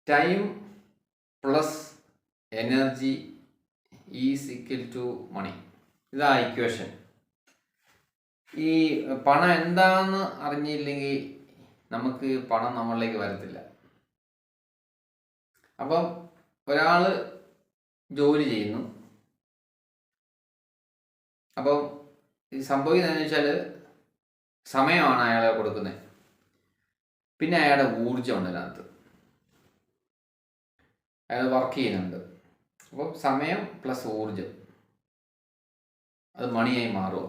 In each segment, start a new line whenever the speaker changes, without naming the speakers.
Time plus energy is equal to money. ഇതാ equation. ഈ പണം എന്താണെന്ന് അറിഞ്ഞില്ലെങ്കിൽ നമുക്ക് പണം നമ്മളിലേക്ക് വരത്തില്ല. അപ്പം ഒരാൾ ജോലി ചെയ്യുന്നു. അപ്പം ഈ സംഭവിക്കുന്നതെന്ന് വെച്ചാൽ സമയമാണ് അയാളെ കൊടുക്കുന്നത്. പിന്നെ അയാളുടെ ഊർജ്ജമുണ്ട് അതിനകത്ത്. അയാൾ വർക്ക് ചെയ്യുന്നുണ്ട്. അപ്പം സമയം പ്ലസ് ഊർജം അത് മണിയായി മാറുമോ?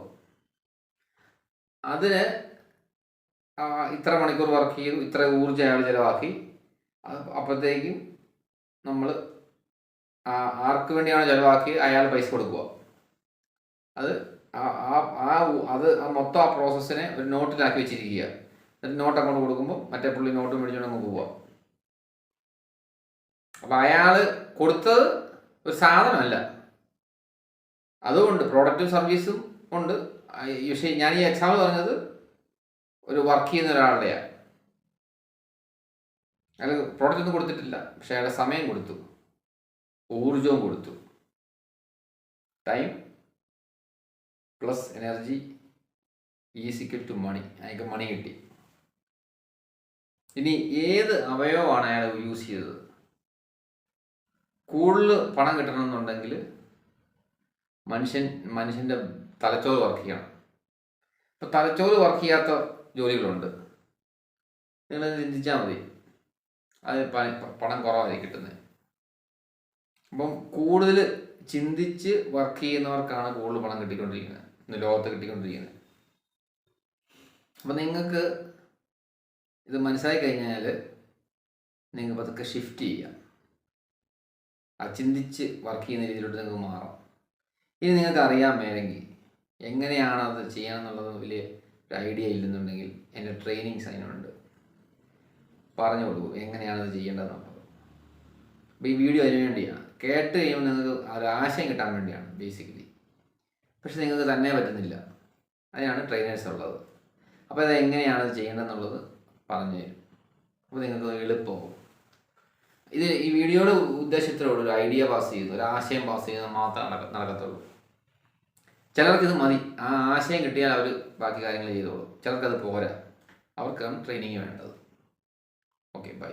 അതിന് ഇത്ര മണിക്കൂർ വർക്ക് ചെയ്തു, ഇത്ര ഊർജ്ജം അയാൾ ചിലവാക്കി. അപ്പോഴത്തേക്കും നമ്മൾ ആർക്ക് വേണ്ടിയാണോ ചിലവാക്കി അയാൾ പൈസ കൊടുക്കുക. അത് അത് മൊത്തം ആ പ്രോസസ്സിനെ ഒരു നോട്ടിലാക്കി വെച്ചിരിക്കുക. എന്നിട്ട് നോട്ട് അങ്ങോട്ട് കൊടുക്കുമ്പോൾ മറ്റേ പുള്ളി നോട്ട് മേടിച്ചുകൊണ്ട് അങ്ങ് പോവുക. അപ്പം അയാൾ കൊടുത്തത് ഒരു സാധനമല്ല. അതുകൊണ്ട് പ്രോഡക്റ്റും സർവീസും ഉണ്ട്. പക്ഷേ ഞാൻ ഈ എക്സാമ്പിൾ പറഞ്ഞത് ഒരു വർക്ക് ചെയ്യുന്ന ഒരാളുടെയാണ്. അയാൾ പ്രോഡക്റ്റ് ഒന്നും കൊടുത്തിട്ടില്ല, പക്ഷെ അയാളുടെ സമയം കൊടുത്തു, ഊർജവും കൊടുത്തു. Time plus energy is equal to money. അയാൾക്ക് മണി കിട്ടി. ഇനി ഏത് അവയവമാണ് അയാൾ യൂസ് ചെയ്തത്? കൂടുതൽ പണം കിട്ടണമെന്നുണ്ടെങ്കിൽ മനുഷ്യൻ്റെ തലച്ചോറ് വർക്ക് ചെയ്യണം. അപ്പോൾ തലച്ചോറ് വർക്ക് ചെയ്യാത്ത ജോലികളുണ്ട്. നിങ്ങൾ ചിന്തിച്ചാൽ മതി, അത് പണം കുറവായി കിട്ടുന്നത്. അപ്പം കൂടുതൽ ചിന്തിച്ച് വർക്ക് ചെയ്യുന്നവർക്കാണ് കൂടുതൽ പണം കിട്ടിക്കൊണ്ടിരിക്കുന്നത്, ഇന്ന് ലോകത്ത് കിട്ടിക്കൊണ്ടിരിക്കുന്നത്. അപ്പം നിങ്ങൾക്ക് ഇത് മനസ്സിലായി കഴിഞ്ഞാൽ നിങ്ങൾക്ക് പതുക്കെ ഷിഫ്റ്റ് ചെയ്യാം. ആ ചിന്തിച്ച് വർക്ക് ചെയ്യുന്ന രീതിയിലോട്ട് നിങ്ങൾക്ക് മാറാം. ഇനി നിങ്ങൾക്ക് അറിയാൻ മേലെങ്കിൽ എങ്ങനെയാണ് അത് ചെയ്യാമെന്നുള്ളത് വലിയ ഒരു ഐഡിയ ഇല്ലെന്നുണ്ടെങ്കിൽ എൻ്റെ ട്രെയിനിങ്സ് അതിനുണ്ട്, പറഞ്ഞു കൊടുക്കും എങ്ങനെയാണത് ചെയ്യേണ്ടതെന്നുള്ളത്. അപ്പോൾ ഈ വീഡിയോ അതിന് വേണ്ടിയാണ്. കേട്ട് കഴിയുമ്പോൾ നിങ്ങൾക്ക് ഒരാശയം കിട്ടാൻ വേണ്ടിയാണ് ബേസിക്കലി. പക്ഷെ നിങ്ങൾക്ക് തന്നെ പറ്റുന്നില്ല. അതിനാണ് ട്രെയിനേഴ്സ് ഉള്ളത്. അപ്പോൾ അത് എങ്ങനെയാണത് ചെയ്യേണ്ടതെന്നുള്ളത് പറഞ്ഞു തരും. അപ്പോൾ നിങ്ങൾക്ക് എളുപ്പമാകും. ഈ വീഡിയോയുടെ ഉദ്ദേശത്തിലുള്ള ഒരു ഐഡിയ പാസ് ചെയ്യുന്നു, ഒരു ആശയം പാസ് ചെയ്യുന്നത് മാത്രമേ നടക്കത്തുള്ളൂ. ചിലർക്കിത് മതി, ആ ആശയം കിട്ടിയാൽ അവർ ബാക്കി കാര്യങ്ങൾ ചെയ്തോളും. ചിലർക്കത് പോരാ, അവർക്കാണ് ട്രെയിനിങ് വേണ്ടത്. Okay, by.